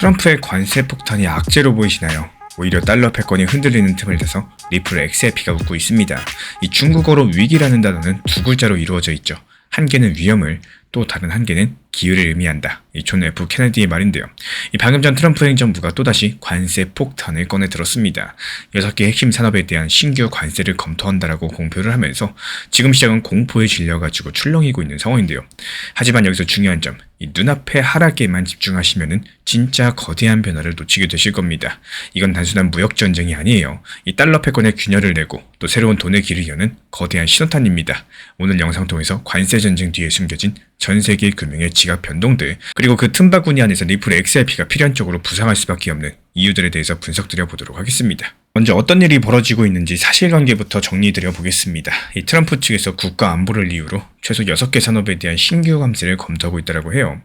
트럼프의 관세 폭탄이 악재로 보이시나요? 오히려 달러 패권이 흔들리는 틈을 타서 리플 XRP가 웃고 있습니다. 이 중국어로 위기라는 단어는 두 글자로 이루어져 있죠. 한 개는 위험을, 또 다른 한 개는 기회를 의미한다. 이 존 F 케네디의 말인데요. 이 방금 전 트럼프 행정부가 또다시 관세 폭탄을 꺼내 들었습니다. 6개 핵심 산업에 대한 신규 관세를 검토한다라고 공표를 하면서 지금 시장은 공포에 질려가지고 출렁이고 있는 상황인데요. 하지만 여기서 중요한 점, 이 눈앞의 하락에만 집중하시면은 진짜 거대한 변화를 놓치게 되실 겁니다. 이건 단순한 무역 전쟁이 아니에요. 이 달러 패권에 균열을 내고 또 새로운 돈의 길을 여는 거대한 신호탄입니다. 오늘 영상 통해서 관세 전쟁 뒤에 숨겨진 전 세계 금융의 지각 변동들, 그리고 그 틈바구니 안에서 리플 XRP가 필연적으로 부상할 수밖에 없는 이유들에 대해서 분석드려 보도록 하겠습니다. 먼저 어떤 일이 벌어지고 있는지 사실관계부터 정리드려 보겠습니다. 이 트럼프 측에서 국가 안보를 이유로 최소 6개 산업에 대한 신규 감세를 검토하고 있다고 해요.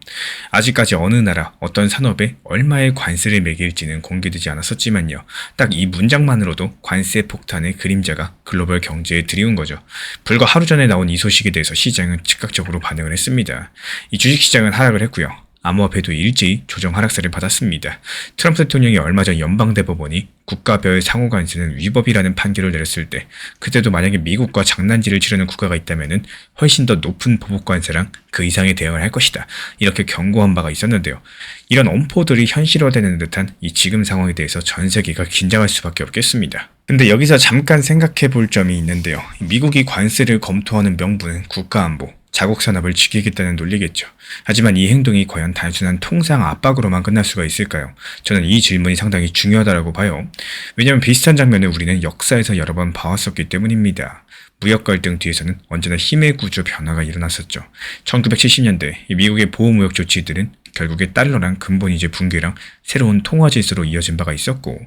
아직까지 어느 나라, 어떤 산업에 얼마의 관세를 매길지는 공개되지 않았었지만요. 딱 이 문장만으로도 관세 폭탄의 그림자가 글로벌 경제에 드리운 거죠. 불과 하루 전에 나온 이 소식에 대해서 시장은 즉각적으로 반응을 했습니다. 이 주식시장은 하락을 했고요. 암호화폐도 일제히 조정 하락세를 받았습니다. 트럼프 대통령이 얼마 전 연방대법원이 국가별 상호관세는 위법이라는 판결을 내렸을 때, 그때도 만약에 미국과 장난질을 치르는 국가가 있다면 훨씬 더 높은 보복관세랑 그 이상의 대응을 할 것이다, 이렇게 경고한 바가 있었는데요. 이런 엄포들이 현실화되는 듯한 이 지금 상황에 대해서 전 세계가 긴장할 수밖에 없겠습니다. 근데 여기서 잠깐 생각해 볼 점이 있는데요. 미국이 관세를 검토하는 명분은 국가안보, 자국산업을 지키겠다는 논리겠죠. 하지만 이 행동이 과연 단순한 통상 압박으로만 끝날 수가 있을까요? 저는 이 질문이 상당히 중요하다고 봐요. 왜냐하면 비슷한 장면을 우리는 역사에서 여러 번 봐왔었기 때문입니다. 무역 갈등 뒤에서는 언제나 힘의 구조 변화가 일어났었죠. 1970년대 미국의 보호무역 조치들은 결국에 달러랑 근본이제 붕괴랑 새로운 통화 질서로 이어진 바가 있었고,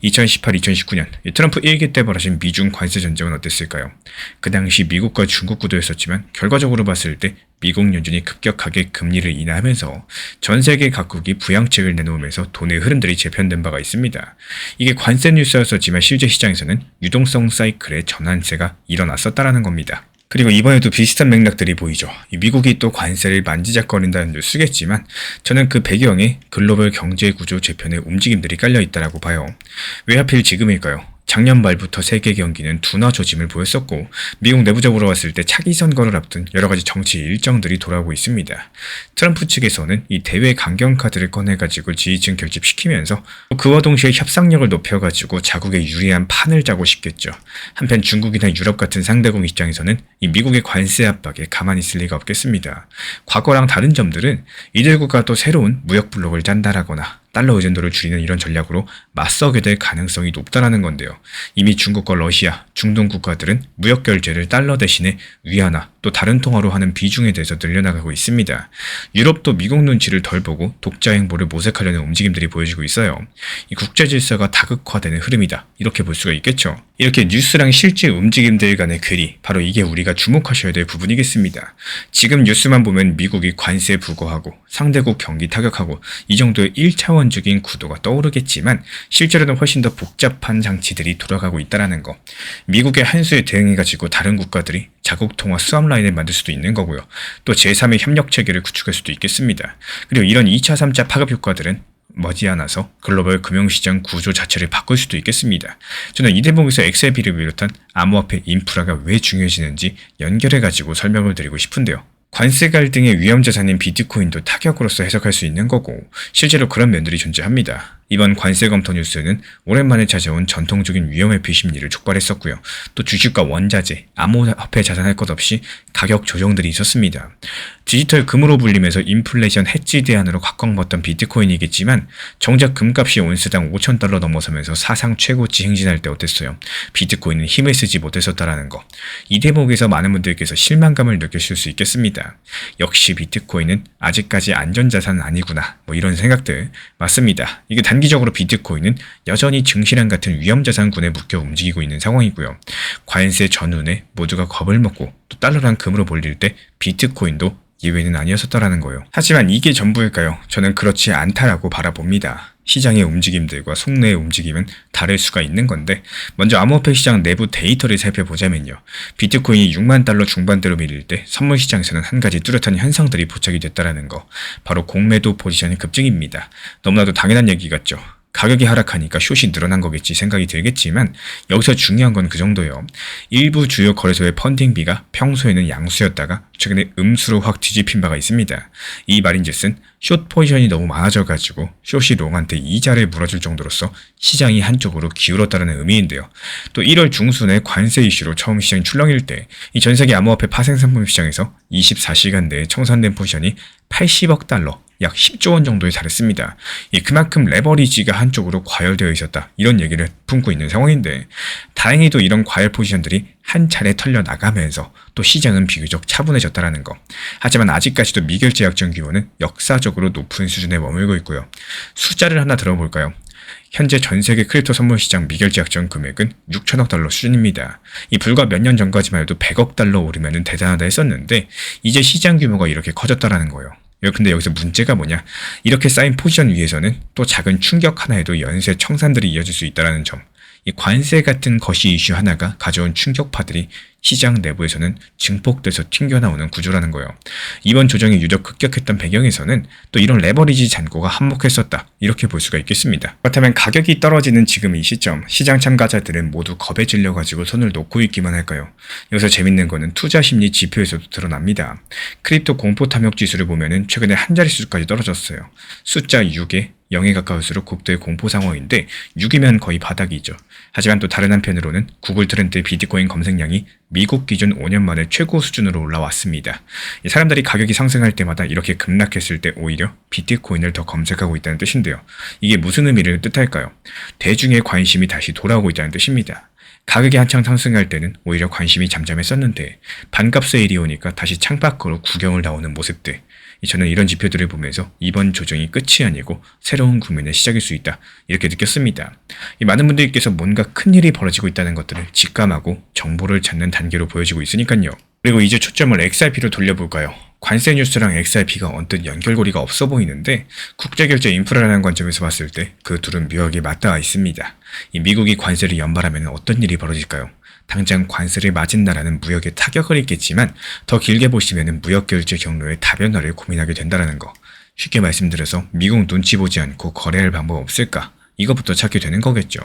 2018-2019년 트럼프 1기 때 벌어진 미중 관세 전쟁은 어땠을까요? 그 당시 미국과 중국 구도였었지만 결과적으로 봤을 때 미국 연준이 급격하게 금리를 인하하면서 전 세계 각국이 부양책을 내놓으면서 돈의 흐름들이 재편된 바가 있습니다. 이게 관세 뉴스였었지만 실제 시장에서는 유동성 사이클의 전환세가 일어났었다라는 겁니다. 그리고 이번에도 비슷한 맥락들이 보이죠. 미국이 또 관세를 만지작거린다는 뉴스겠지만 저는 그 배경에 글로벌 경제 구조 재편의 움직임들이 깔려 있다고 봐요. 왜 하필 지금일까요? 작년 말부터 세계 경기는 둔화 조짐을 보였었고, 미국 내부적으로 봤을 때 차기 선거를 앞둔 여러가지 정치 일정들이 돌아오고 있습니다. 트럼프 측에서는 이 대외 강경 카드를 꺼내가지고 지지층 결집시키면서 그와 동시에 협상력을 높여가지고 자국에 유리한 판을 짜고 싶겠죠. 한편 중국이나 유럽 같은 상대국 입장에서는 이 미국의 관세 압박에 가만히 있을 리가 없겠습니다. 과거랑 다른 점들은 이들과 또 새로운 무역 블록을 짠다라거나 달러 의존도를 줄이는 이런 전략으로 맞서게 될 가능성이 높다라는 건데요. 이미 중국과 러시아, 중동 국가들은 무역 결제를 달러 대신에 위안화, 또 다른 통화로 하는 비중에 대해서 늘려나가고 있습니다. 유럽도 미국 눈치를 덜 보고 독자 행보를 모색하려는 움직임들이 보여지고 있어요. 이 국제 질서가 다극화되는 흐름이다, 이렇게 볼 수가 있겠죠. 이렇게 뉴스랑 실제 움직임들 간의 괴리, 바로 이게 우리가 주목하셔야 될 부분이겠습니다. 지금 뉴스만 보면 미국이 관세 부과하고 상대국 경기 타격하고 이 정도의 1차원적인 구도가 떠오르겠지만 실제로는 훨씬 더 복잡한 장치들이 돌아가고 있다는 거. 미국의 한 수에 대응해가지고 다른 국가들이 자국 통화 수압 라인을 만들 수도 있는 거고요. 또 제3의 협력 체계를 구축할 수도 있겠습니다. 그리고 이런 2차, 3차 파급 효과들은 머지않아서 글로벌 금융시장 구조 자체를 바꿀 수도 있겠습니다. 저는 이 대목에서 XRP를 비롯한 암호화폐 인프라가 왜 중요해지는지 연결해가지고 설명을 드리고 싶은데요. 관세 갈등의 위험자산인 비트코인도 타격으로서 해석할 수 있는 거고, 실제로 그런 면들이 존재합니다. 이번 관세 검토 뉴스는 오랜만에 찾아온 전통적인 위험회피 심리를 촉발했었고요. 또 주식과 원자재, 암호화폐 자산할 것 없이 가격 조정들이 있었습니다. 디지털 금으로 불리면서 인플레이션 해지 대안으로 각광받던 비트코인이겠지만 정작 금값이 온스당 5,000달러 넘어서면서 사상 최고치 행진할 때 어땠어요? 비트코인은 힘을 쓰지 못했었다라는 거. 이 대목에서 많은 분들께서 실망감을 느끼실 수 있겠습니다. 역시 비트코인은 아직까지 안전자산은 아니구나, 이런 생각들. 맞습니다. 이게 단기적으로 비트코인은 여전히 증시랑 같은 위험자산군에 묶여 움직이고 있는 상황이고요. 관세 전운에 모두가 겁을 먹고 또 달러랑 금으로 몰릴 때 비트코인도 예외는 아니었었다라는 거예요. 하지만 이게 전부일까요? 저는 그렇지 않다라고 바라봅니다. 시장의 움직임들과 속내의 움직임은 다를 수가 있는 건데, 먼저 암호화폐 시장 내부 데이터를 살펴보자면요. 비트코인이 6만 달러 중반대로 밀릴 때 선물 시장에서는 한 가지 뚜렷한 현상들이 포착이 됐다라는 거. 바로 공매도 포지션의 급증입니다. 너무나도 당연한 얘기 같죠. 가격이 하락하니까 숏이 늘어난 거겠지 생각이 들겠지만 여기서 중요한 건 그 정도예요. 일부 주요 거래소의 펀딩비가 평소에는 양수였다가 최근에 음수로 확 뒤집힌 바가 있습니다. 이 말인즉슨 숏 포지션이 너무 많아져가지고 숏이 롱한테 이자를 물어줄 정도로서 시장이 한쪽으로 기울었다는 의미인데요. 또 1월 중순에 관세 이슈로 처음 시장이 출렁일 때 이 전세계 암호화폐 파생상품 시장에서 24시간 내에 청산된 포지션이 80억 달러, 약 10조 원 정도에 달했습니다. 그만큼 레버리지가 한쪽으로 과열되어 있었다. 이런 얘기를 품고 있는 상황인데, 다행히도 이런 과열 포지션들이 한 차례 털려 나가면서 또 시장은 비교적 차분해졌다라는 거. 하지만 아직까지도 미결제 약정 규모는 역사적으로 높은 수준에 머물고 있고요. 숫자를 하나 들어볼까요? 현재 전 세계 크립토 선물 시장 미결제 약정 금액은 6천억 달러 수준입니다. 불과 몇 년 전까지만 해도 100억 달러 오르면 대단하다 했었는데 이제 시장 규모가 이렇게 커졌다라는 거예요. 근데 여기서 문제가 뭐냐? 이렇게 쌓인 포지션 위에서는 또 작은 충격 하나에도 연쇄 청산들이 이어질 수 있다는 점. 이 관세 같은 거시 이슈 하나가 가져온 충격파들이 시장 내부에서는 증폭돼서 튕겨나오는 구조라는 거예요. 이번 조정이 유독 급격했던 배경에서는 또 이런 레버리지 잔고가 한몫했었다. 이렇게 볼 수가 있겠습니다. 그렇다면 가격이 떨어지는 지금 이 시점, 시장 참가자들은 모두 겁에 질려가지고 손을 놓고 있기만 할까요? 여기서 재밌는 거는 투자 심리 지표에서도 드러납니다. 크립토 공포 탐욕 지수를 보면은 최근에 한 자릿수까지 떨어졌어요. 숫자 6에 0에 가까울수록 극도의 공포 상황인데 6이면 거의 바닥이죠. 하지만 또 다른 한편으로는 구글 트렌드 비트코인 검색량이 미국 기준 5년 만에 최고 수준으로 올라왔습니다. 사람들이 가격이 상승할 때마다 이렇게 급락했을 때 오히려 비트코인을 더 검색하고 있다는 뜻인데요. 이게 무슨 의미를 뜻할까요? 대중의 관심이 다시 돌아오고 있다는 뜻입니다. 가격이 한창 상승할 때는 오히려 관심이 잠잠했었는데 반값 세일이 오니까 다시 창밖으로 구경을 나오는 모습들. 저는 이런 지표들을 보면서 이번 조정이 끝이 아니고 새로운 국면의 시작일 수 있다. 이렇게 느꼈습니다. 많은 분들께서 뭔가 큰일이 벌어지고 있다는 것들을 직감하고 정보를 찾는 단계로 보여지고 있으니까요. 그리고 이제 초점을 XRP로 돌려볼까요? 관세 뉴스랑 XRP가 언뜻 연결고리가 없어 보이는데 국제결제 인프라라는 관점에서 봤을 때 그 둘은 묘하게 맞닿아 있습니다. 미국이 관세를 연발하면 어떤 일이 벌어질까요? 당장 관세를 맞은 나라는 무역에 타격을 입겠지만 더 길게 보시면 무역결제 경로의 다변화를 고민하게 된다는 거. 쉽게 말씀드려서 미국 눈치 보지 않고 거래할 방법 없을까? 이것부터 찾게 되는 거겠죠.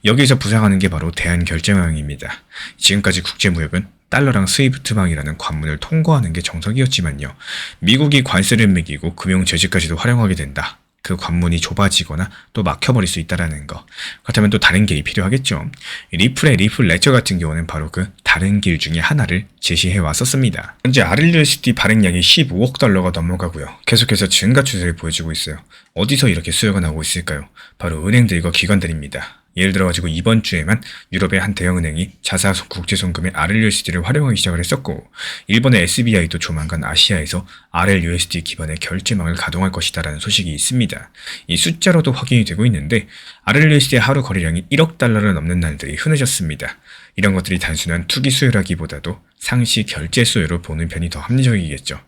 여기서 부상하는 게 바로 대한결제망입니다. 지금까지 국제무역은 달러랑 스위프트망이라는 관문을 통과하는 게 정석이었지만요. 미국이 관세를 매기고 금융제재까지도 활용하게 된다. 그 관문이 좁아지거나 또 막혀버릴 수 있다는 거. 그렇다면 또 다른 길이 필요하겠죠. 리플의 리플 레저 같은 경우는 바로 그 다른 길 중에 하나를 제시해 왔었습니다. 현재 RLUSD 발행량이 15억 달러가 넘어가고요. 계속해서 증가 추세를 보여주고 있어요. 어디서 이렇게 수요가 나오고 있을까요? 바로 은행들과 기관들입니다. 예를 들어가지고 이번 주에만 유럽의 한 대형은행이 자사 국제송금의 RLUSD를 활용하기 시작을 했었고, 일본의 SBI도 조만간 아시아에서 RLUSD 기반의 결제망을 가동할 것이다라는 소식이 있습니다. 이 숫자로도 확인이 되고 있는데 RLUSD의 하루 거래량이 1억 달러를 넘는 날들이 흔해졌습니다. 이런 것들이 단순한 투기 수요라기보다도 상시 결제 수요로 보는 편이 더 합리적이겠죠.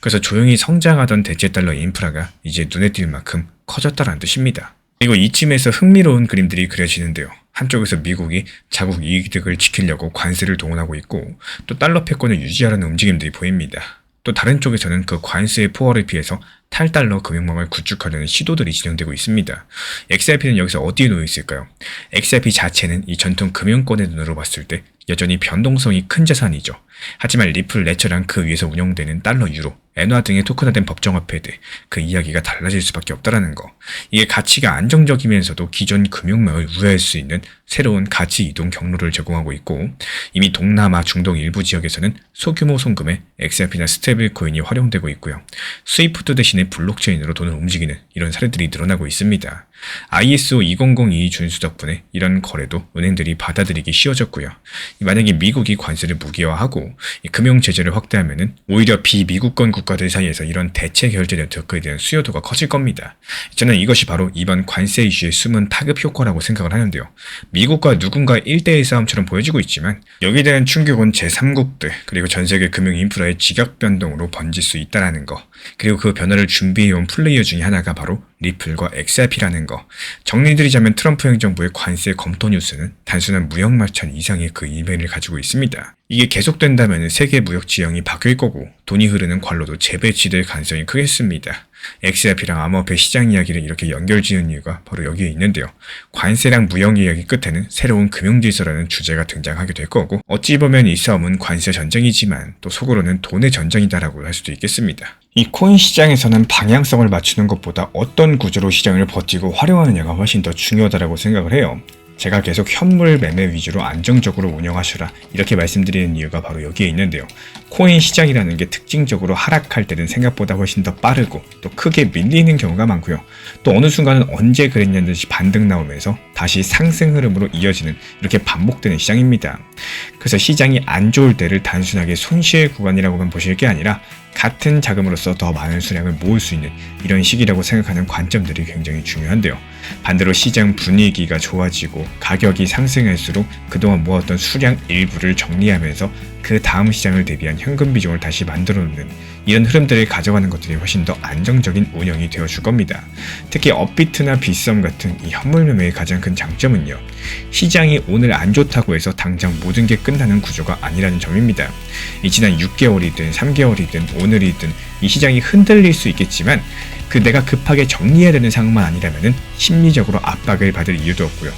그래서 조용히 성장하던 대체 달러 인프라가 이제 눈에 띌 만큼 커졌다는 뜻입니다. 그리고 이쯤에서 흥미로운 그림들이 그려지는데요. 한쪽에서 미국이 자국 이익을 지키려고 관세를 동원하고 있고 또 달러 패권을 유지하려는 움직임들이 보입니다. 또 다른 쪽에서는 그 관세의 포화를 피해서 탈달러 금융망을 구축하려는 시도들이 진행되고 있습니다. XRP는 여기서 어디에 놓여 있을까요? XRP 자체는 이 전통 금융권의 눈으로 봤을 때 여전히 변동성이 큰 자산이죠. 하지만 리플 레처랑 그 위에서 운영되는 달러, 유로, 엔화 등의 토큰화된 법정화폐들, 그 이야기가 달라질 수밖에 없다는 거. 이게 가치가 안정적이면서도 기존 금융망을 우회할 수 있는 새로운 가치 이동 경로를 제공하고 있고, 이미 동남아, 중동 일부 지역에서는 소규모 송금에 XRP나 스테이블 코인이 활용되고 있고요. 스위프트 대신에 블록체인으로 돈을 움직이는 이런 사례들이 늘어나고 있습니다. ISO 20022 준수 덕분에 이런 거래도 은행들이 받아들이기 쉬워졌고요. 만약에 미국이 관세를 무기화하고 금융 제재를 확대하면은 오히려 비미국권 국가들 사이에서 이런 대체 결제 네트워크에 대한 수요도가 커질 겁니다. 저는 이것이 바로 이번 관세 이슈의 숨은 파급 효과라고 생각을 하는데요. 미국과 누군가 1대1 싸움처럼 보여지고 있지만 여기에 대한 충격은 제3국들 그리고 전세계 금융 인프라의 지각 변동으로 번질 수 있다는 거, 그리고 그 변화를 준비해온 플레이어 중에 하나가 바로 리플과 XRP라는 거. 정리드리자면 트럼프 행정부의 관세 검토 뉴스는 단순한 무역 마찰 이상의 그 이면을 가지고 있습니다. 이게 계속된다면 세계 무역 지형이 바뀔 거고 돈이 흐르는 관로도 재배치될 가능성이 크겠습니다. XRP랑 암호화폐 시장 이야기를 이렇게 연결지은 이유가 바로 여기에 있는데요. 관세랑 무역 이야기 끝에는 새로운 금융질서라는 주제가 등장하게 될 거고, 어찌 보면 이 싸움은 관세 전쟁이지만 또 속으로는 돈의 전쟁이다라고 할 수도 있겠습니다. 이 코인 시장에서는 방향성을 맞추는 것보다 어떤 구조로 시장을 버티고 활용하느냐가 훨씬 더 중요하다고 생각을 해요. 제가 계속 현물 매매 위주로 안정적으로 운영하셔라 이렇게 말씀드리는 이유가 바로 여기에 있는데요. 코인 시장이라는 게 특징적으로 하락할 때는 생각보다 훨씬 더 빠르고 또 크게 밀리는 경우가 많고요. 또 어느 순간은 언제 그랬냐는 듯이 반등 나오면서 다시 상승 흐름으로 이어지는, 이렇게 반복되는 시장입니다. 그래서 시장이 안 좋을 때를 단순하게 손실 구간이라고만 보실 게 아니라 같은 자금으로서 더 많은 수량을 모을 수 있는 이런 시기라고 생각하는 관점들이 굉장히 중요한데요. 반대로 시장 분위기가 좋아지고 가격이 상승할수록 그동안 모았던 수량 일부를 정리하면서 그 다음 시장을 대비한 현금 비중을 다시 만들어 놓는 이런 흐름들을 가져가는 것들이 훨씬 더 안정적인 운영이 되어줄 겁니다. 특히 업비트나 빗썸 같은 이 현물 매매의 가장 큰 장점은요, 시장이 오늘 안 좋다고 해서 당장 모든 게 끝나는 구조가 아니라는 점입니다. 이 지난 6개월이든 3개월이든 오늘이든 이 시장이 흔들릴 수 있겠지만 그 내가 급하게 정리해야 되는 상황만 아니라면 심리적으로 압박을 받을 이유도 없고요.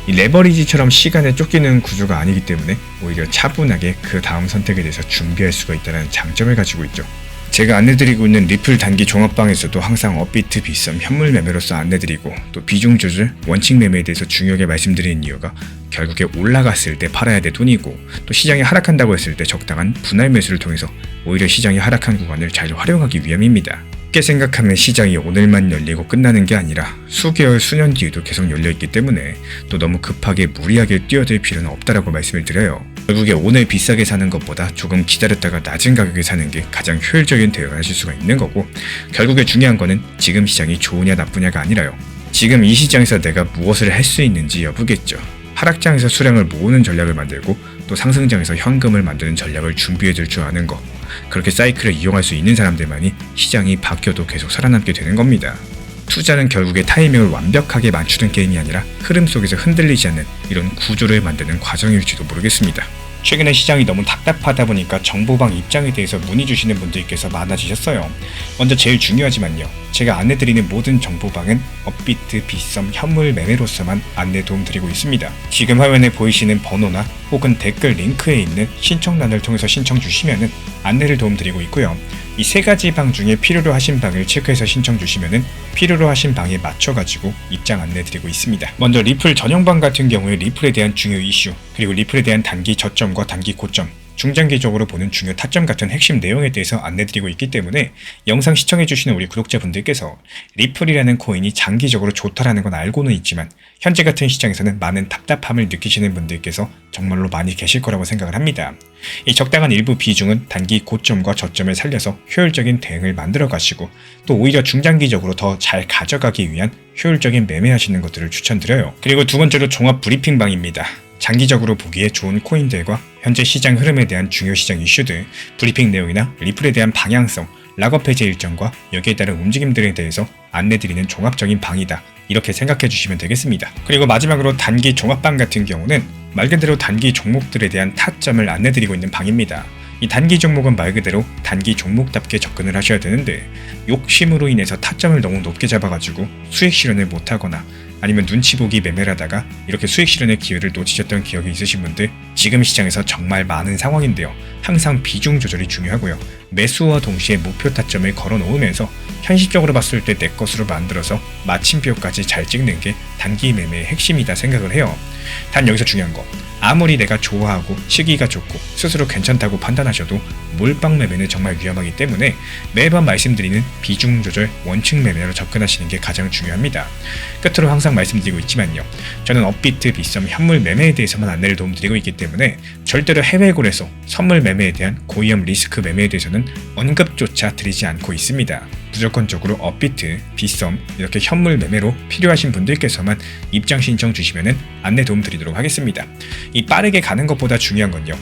이 레버리지처럼 시간에 쫓기는 구조가 아니기 때문에 오히려 차분하게 그 다음 선택에 대해서 준비할 수가 있다는 장점을 가지고 있죠. 제가 안내드리고 있는 리플 단기 종합방에서도 항상 업비트, 빗썸, 현물 매매로서 안내드리고 또 비중 조절, 원칙 매매에 대해서 중요하게 말씀드리는 이유가 결국에 올라갔을 때 팔아야 될 돈이고 또 시장이 하락한다고 했을 때 적당한 분할 매수를 통해서 오히려 시장이 하락한 구간을 잘 활용하기 위함입니다. 쉽게 생각하면 시장이 오늘만 열리고 끝나는 게 아니라 수개월, 수년 뒤에도 계속 열려있기 때문에 또 너무 급하게 무리하게 뛰어들 필요는 없다라고 말씀을 드려요. 결국에 오늘 비싸게 사는 것보다 조금 기다렸다가 낮은 가격에 사는 게 가장 효율적인 대응을 하실 수가 있는 거고, 결국에 중요한 거는 지금 시장이 좋으냐 나쁘냐가 아니라요. 지금 이 시장에서 내가 무엇을 할 수 있는지 여부겠죠. 하락장에서 수량을 모으는 전략을 만들고 또 상승장에서 현금을 만드는 전략을 준비해둘 줄 아는 거, 그렇게 사이클을 이용할 수 있는 사람들만이 시장이 바뀌어도 계속 살아남게 되는 겁니다. 투자는 결국에 타이밍을 완벽하게 맞추는 게임이 아니라 흐름 속에서 흔들리지 않는 이런 구조를 만드는 과정일지도 모르겠습니다. 최근에 시장이 너무 답답하다 보니까 정보방 입장에 대해서 문의 주시는 분들께서 많아지셨어요. 먼저 제일 중요하지만요, 제가 안내드리는 모든 정보방은 업비트, 빗썸, 현물 매매로서만 안내 도움드리고 있습니다. 지금 화면에 보이시는 번호나 혹은 댓글 링크에 있는 신청란을 통해서 신청 주시면은 안내를 도움드리고 있고요. 이 세 가지 방 중에 필요로 하신 방을 체크해서 신청 주시면은 필요로 하신 방에 맞춰가지고 입장 안내드리고 있습니다. 먼저 리플 전용방 같은 경우에 리플에 대한 중요 이슈, 그리고 리플에 대한 단기 저점과 단기 고점, 중장기적으로 보는 중요 타점 같은 핵심 내용에 대해서 안내드리고 있기 때문에 영상 시청해주시는 우리 구독자분들께서 리플이라는 코인이 장기적으로 좋다라는 건 알고는 있지만 현재 같은 시장에서는 많은 답답함을 느끼시는 분들께서 정말로 많이 계실 거라고 생각을 합니다. 이 적당한 일부 비중은 단기 고점과 저점을 살려서 효율적인 대응을 만들어 가시고 또 오히려 중장기적으로 더 잘 가져가기 위한 효율적인 매매하시는 것들을 추천드려요. 그리고 두 번째로 종합 브리핑방입니다. 장기적으로 보기에 좋은 코인들과 현재 시장 흐름에 대한 중요 시장 이슈들, 브리핑 내용이나 리플에 대한 방향성, 락업 해제 일정과 여기에 따른 움직임들에 대해서 안내드리는 종합적인 방이다, 이렇게 생각해 주시면 되겠습니다. 그리고 마지막으로 단기 종합방 같은 경우는 말 그대로 단기 종목들에 대한 타점을 안내드리고 있는 방입니다. 이 단기 종목은 말 그대로 단기 종목답게 접근을 하셔야 되는데 욕심으로 인해서 타점을 너무 높게 잡아가지고 수익 실현을 못하거나 아니면 눈치 보기 매매를 하다가 이렇게 수익 실현의 기회를 놓치셨던 기억이 있으신 분들 지금 시장에서 정말 많은 상황인데요. 항상 비중 조절이 중요하고요. 매수와 동시에 목표 타점을 걸어 놓으면서 현실적으로 봤을 때 내 것으로 만들어서 마침표까지 잘 찍는 게 단기 매매의 핵심이다 생각을 해요. 단 여기서 중요한 거, 아무리 내가 좋아하고 시기가 좋고 스스로 괜찮다고 판단하셔도 몰빵 매매는 정말 위험하기 때문에 매번 말씀드리는 비중 조절, 원칙 매매로 접근하시는 게 가장 중요합니다. 끝으로 항상 말씀드리고 있지만요, 저는 업비트, 빗썸, 현물 매매에 대해서만 안내를 도움드리고 있기 때문에 절대로 해외골에서 선물 매매에 대한 고위험 리스크 매매에 대해서는 채널에서는 언급조차 드리지 않고 있습니다. 무조건적으로 업비트, 빗썸 이렇게 현물 매매로 필요하신 분들께서만 입장 신청 주시면 안내 도움 드리도록 하겠습니다. 이 빠르게 가는 것보다 중요한 건요,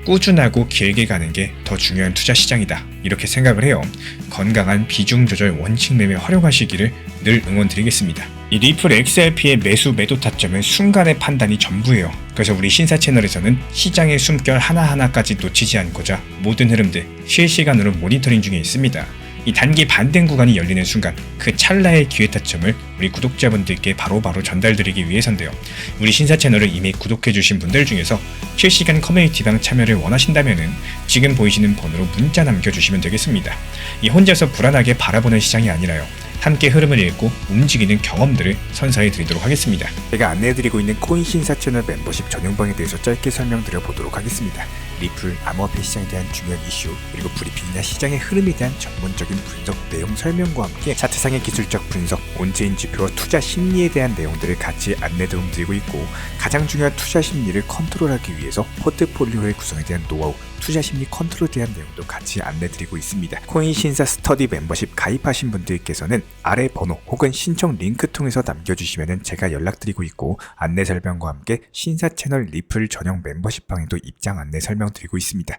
꾸준하고 길게 가는 게 더 중요한 투자 시장이다, 이렇게 생각을 해요. 건강한 비중 조절 원칙 매매 활용하시기를 늘 응원드리겠습니다. 이 리플 XRP의 매수 매도 타점은 순간의 판단이 전부예요. 그래서 우리 신사 채널에서는 시장의 숨결 하나하나까지 놓치지 않고자 모든 흐름들 실시간으로 모니터링 중에 있습니다. 이 단기 반등 구간이 열리는 순간 그 찰나의 기회 타점을 우리 구독자분들께 바로바로 전달드리기 위해서인데요. 우리 신사 채널을 이미 구독해주신 분들 중에서 실시간 커뮤니티방 참여를 원하신다면 지금 보이시는 번호로 문자 남겨주시면 되겠습니다. 이 혼자서 불안하게 바라보는 시장이 아니라요, 함께 흐름을 읽고 움직이는 경험들을 선사해 드리도록 하겠습니다. 제가 안내해드리고 있는 코인 신사 채널 멤버십 전용방에 대해서 짧게 설명드려 보도록 하겠습니다. 리플, 암호화폐 시장에 대한 중요한 이슈, 그리고 브리핑이나 시장의 흐름에 대한 전문적인 분석 내용 설명과 함께 차트상의 기술적 분석, 온체인 지표와 투자 심리에 대한 내용들을 같이 안내 도움 드리고 있고, 가장 중요한 투자 심리를 컨트롤하기 위해서 포트폴리오의 구성에 대한 노하우, 투자 심리 컨트롤에 대한 내용도 같이 안내 드리고 있습니다. 코인 신사 스터디 멤버십 가입하신 분들께서는 아래 번호 혹은 신청 링크 통해서 남겨주시면 제가 연락드리고 있고, 안내 설명과 함께 신사 채널 리플 전용 멤버십 방에도 입장 안내 설명드리고 있습니다.